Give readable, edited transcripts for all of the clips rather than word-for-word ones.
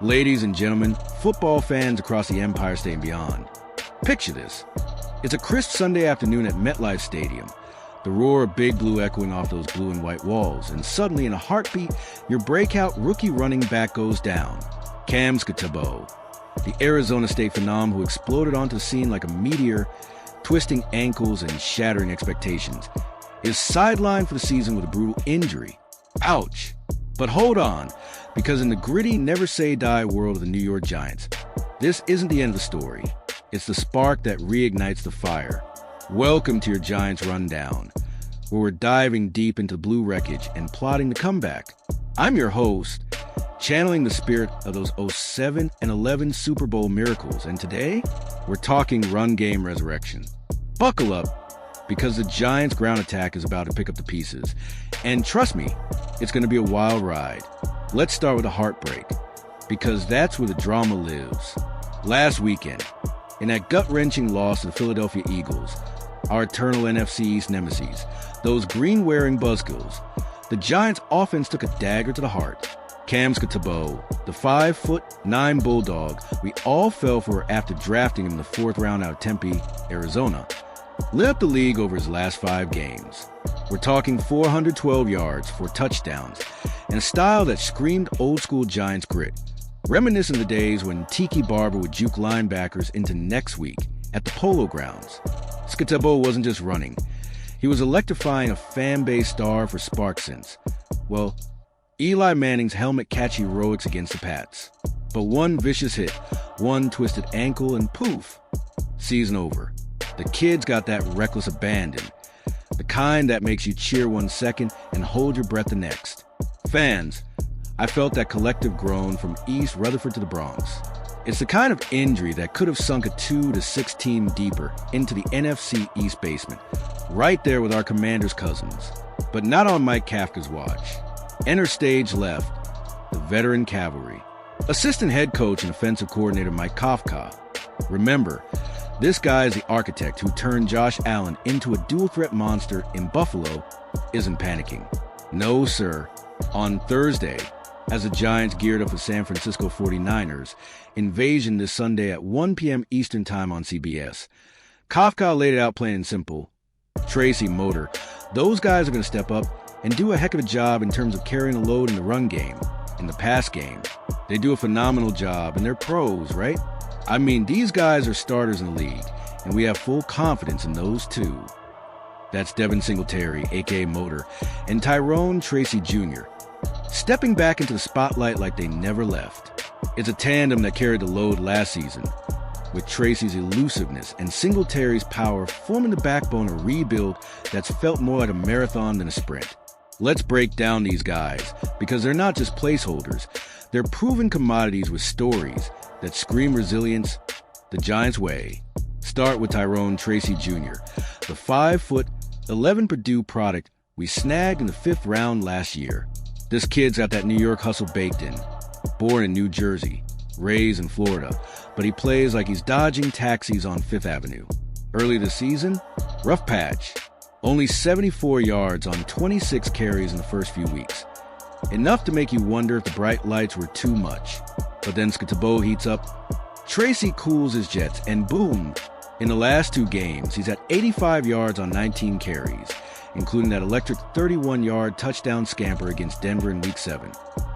Ladies and gentlemen, football fans across the Empire State and beyond, picture this. It's a crisp Sunday afternoon at MetLife Stadium, the roar of Big Blue echoing off those blue and white walls, and suddenly in a heartbeat, your breakout rookie running back goes down. Cam Skattebo, the Arizona State phenom who exploded onto the scene like a meteor, twisting ankles and shattering expectations, is sidelined for the season with a brutal injury. Ouch. But hold on, because in the gritty, never-say-die world of the New York Giants, this isn't the end of the story. It's the spark that reignites the fire. Welcome to your Giants Rundown, where we're diving deep into blue wreckage and plotting the comeback. I'm your host, channeling the spirit of those 07 and 11 Super Bowl miracles, and today, we're talking run game resurrection. Buckle up, because the Giants' ground attack is about to pick up the pieces. And trust me, it's going to be a wild ride. Let's start with a heartbreak, because that's where the drama lives. Last weekend, in that gut-wrenching loss to the Philadelphia Eagles, our eternal NFC East nemesis, those green-wearing buzzkills, the Giants' offense took a dagger to the heart. Cam Skattebo, the 5'9" bulldog we all fell for after drafting him in the 4th round out of Tempe, Arizona, lit up the league over his last 5 games. We're talking 412 yards, 4 touchdowns, and a style that screamed old-school Giants grit, reminiscent of the days when Tiki Barber would juke linebackers into next week at the Polo Grounds. Skattebo wasn't just running. He was electrifying a fan-base star for SparkSense. Well, Eli Manning's helmet-catch heroics against the Pats. But one vicious hit, one twisted ankle, and poof, season over. The kid's got that reckless abandon, the kind that makes you cheer 1 second and hold your breath the next. Fans, I felt that collective groan from East Rutherford to the Bronx. It's the kind of injury that could have sunk a 2 to 6 team deeper into the NFC East basement, right there with our Commanders' cousins. But not on Mike Kafka's watch. Enter stage left, the veteran cavalry. Assistant head coach and offensive coordinator Mike Kafka. Remember, this guy is the architect who turned Josh Allen into a dual-threat monster in Buffalo, isn't panicking. No, sir. On Thursday, as the Giants geared up for San Francisco 49ers invasion this Sunday at 1 p.m. Eastern Time on CBS, Kafka laid it out plain and simple. Tracy, Motor, those guys are going to step up and do a heck of a job in terms of carrying the load in the run game, in the pass game. They do a phenomenal job, and they're pros, right? I mean, these guys are starters in the league, and we have full confidence in those two. That's Devin Singletary, a.k.a. Motor, and Tyrone Tracy Jr., stepping back into the spotlight like they never left. It's a tandem that carried the load last season, with Tracy's elusiveness and Singletary's power forming the backbone of a rebuild that's felt more like a marathon than a sprint. Let's break down these guys, because they're not just placeholders. They're proven commodities with stories that scream resilience the Giants' way. Start with Tyrone Tracy Jr., the 5'11" Purdue product we snagged in the 5th round last year. This kid's got that New York hustle baked in. Born in New Jersey, raised in Florida, but he plays like he's dodging taxis on 5th Avenue. Early this season, rough patch. Only 74 yards on 26 carries in the first few weeks. Enough to make you wonder if the bright lights were too much. But then Skattebo heats up. Tracy cools his jets, and boom! In the last 2 games, he's at 85 yards on 19 carries, including that electric 31-yard touchdown scamper against Denver in Week 7.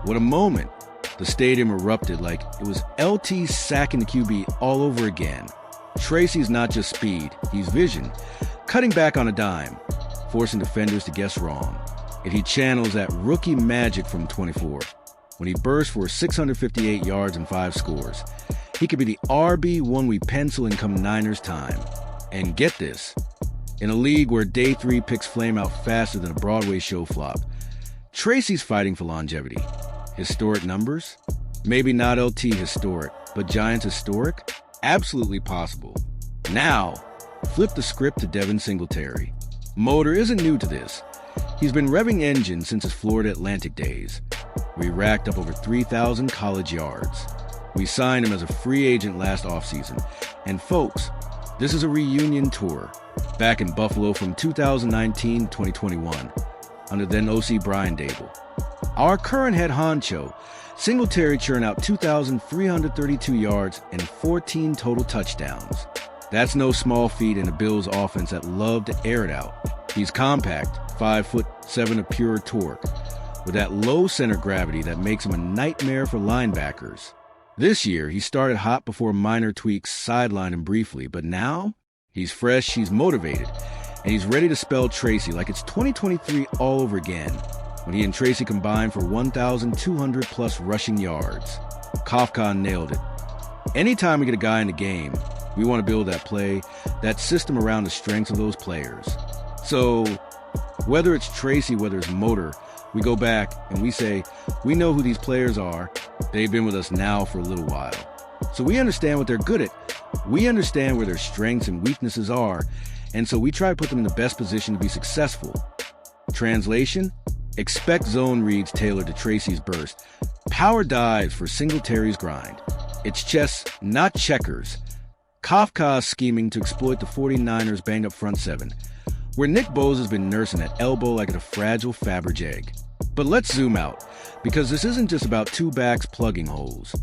What a moment! The stadium erupted like it was LT sacking the QB all over again. Tracy's not just speed, he's vision, cutting back on a dime, forcing defenders to guess wrong. And he channels that rookie magic from 24. When he bursts for 658 yards and 5 scores, he could be the RB1 we pencil in come Niners time. And get this, in a league where day 3 picks flame out faster than a Broadway show flop, Tracy's fighting for longevity. Historic numbers? Maybe not LT historic, but Giants historic? Absolutely possible. Now, flip the script to Devin Singletary. Motor isn't new to this. He's been revving engines since his Florida Atlantic days, where he racked up over 3,000 college yards. We signed him as a free agent last offseason. And folks, this is a reunion tour, back in Buffalo from 2019 to 2021, under then OC Brian Dable. Our current head honcho, Singletary churned out 2,332 yards and 14 total touchdowns. That's no small feat in a Bills offense that loved to air it out. He's compact, 5'7" of pure torque, with that low center gravity that makes him a nightmare for linebackers. This year, he started hot before minor tweaks sidelined him briefly, but now he's fresh, he's motivated, and he's ready to spell Tracy like it's 2023 all over again, when he and Tracy combined for 1,200-plus rushing yards. Kafka nailed it. Anytime we get a guy in the game, we want to build that play, that system around the strengths of those players. So, whether it's Tracy, whether it's Motor, we go back and we say, we know who these players are. They've been with us now for a little while. So we understand what they're good at. We understand where their strengths and weaknesses are. And so we try to put them in the best position to be successful. Translation: expect zone reads tailored to Tracy's burst. Power dives for Singletary's grind. It's chess, not checkers. Kafka's scheming to exploit the 49ers' banged-up front seven, where Nick Bose has been nursing that elbow like a fragile Faberge egg. But let's zoom out, because this isn't just about two backs plugging holes.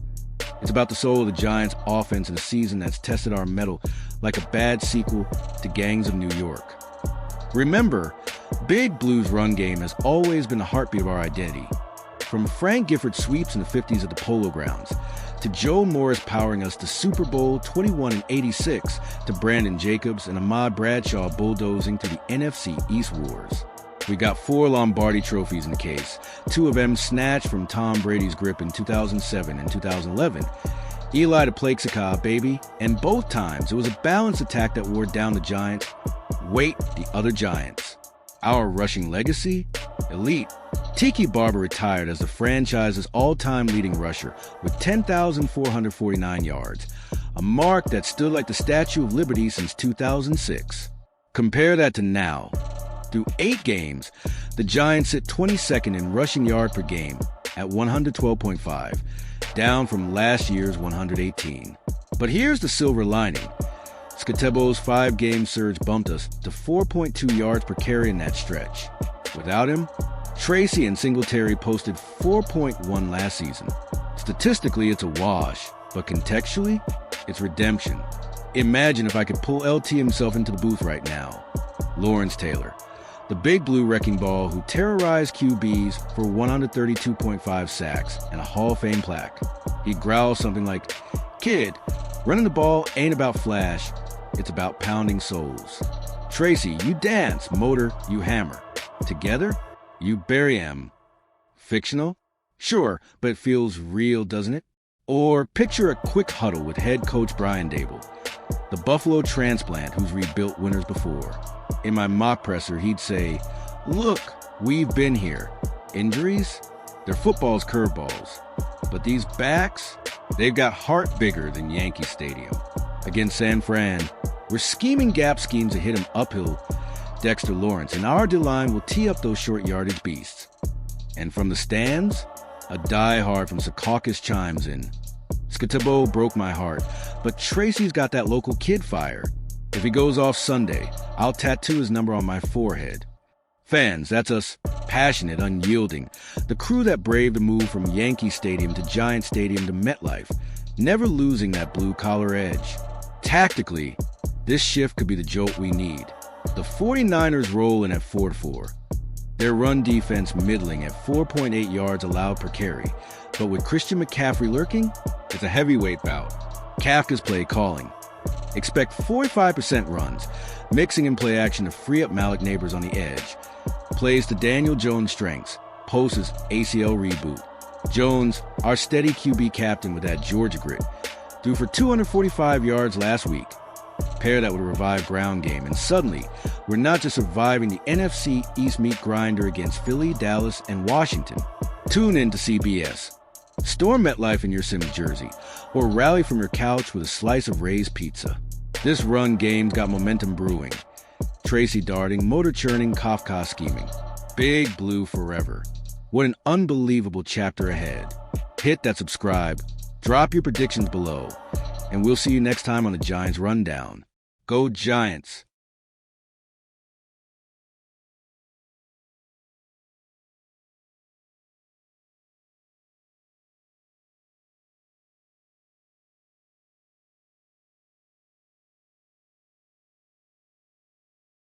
It's about the soul of the Giants' offense in a season that's tested our mettle like a bad sequel to Gangs of New York. Remember, Big Blue's run game has always been the heartbeat of our identity. From Frank Gifford sweeps in the 50s at the Polo Grounds, to Joe Morris powering us to Super Bowl 21 and 86, to Brandon Jacobs and Ahmad Bradshaw bulldozing to the NFC East Wars. We got 4 Lombardi trophies in the case, 2 of them snatched from Tom Brady's grip in 2007 and 2011. Eli to Plaxica, baby, and both times it was a balanced attack that wore down the Giants. Wait, the other Giants. Our rushing legacy? Elite. Tiki Barber retired as the franchise's all-time leading rusher with 10,449 yards, a mark that stood like the Statue of Liberty since 2006. Compare that to now. Through 8 games, the Giants sit 22nd in rushing yard per game at 112.5, down from last year's 118. But here's the silver lining. Skatebo's 5-game surge bumped us to 4.2 yards per carry in that stretch. Without him, Tracy and Singletary posted 4.1 last season. Statistically, it's a wash, but contextually, it's redemption. Imagine if I could pull LT himself into the booth right now. Lawrence Taylor, the Big Blue wrecking ball who terrorized QBs for 132.5 sacks and a Hall of Fame plaque. He'd growl something like, "Kid, running the ball ain't about flash, it's about pounding souls. Tracy, you dance, Motor, you hammer. Together, you bury 'em." Fictional? Sure, but it feels real, doesn't it? Or picture a quick huddle with head coach Brian Dable, the Buffalo transplant who's rebuilt winners before. In my mock presser, he'd say, "Look, we've been here. Injuries? They're football's curveballs. But these backs, they've got heart bigger than Yankee Stadium." Against San Fran, we're scheming gap schemes to hit him uphill, Dexter Lawrence, and our D-line will tee up those short yardage beasts. And from the stands, a diehard from Secaucus chimes in. Skatebo broke my heart, but Tracy's got that local kid fire. If he goes off Sunday, I'll tattoo his number on my forehead. Fans, that's us, passionate, unyielding, the crew that braved the move from Yankee Stadium to Giant Stadium to MetLife, never losing that blue-collar edge. Tactically, this shift could be the jolt we need. The 49ers roll in at 4-4. Their run defense middling at 4.8 yards allowed per carry, but with Christian McCaffrey lurking, it's a heavyweight bout. Kafka's play calling. Expect 45% runs, mixing in play action to free up Malik Neighbors on the edge. Plays to Daniel Jones' strengths, post his ACL reboot. Jones, our steady QB captain with that Georgia grit, threw for 245 yards last week. Pair that with a revived ground game, and suddenly, we're not just surviving the NFC East meat grinder against Philly, Dallas, and Washington. Tune in to CBS. Storm MetLife in your Sims jersey, or rally from your couch with a slice of Ray's pizza. This run game's got momentum brewing. Tracy darting, Motor churning, Kafka scheming. Big Blue forever. What an unbelievable chapter ahead. Hit that subscribe, drop your predictions below, and we'll see you next time on the Giants Rundown. Go Giants!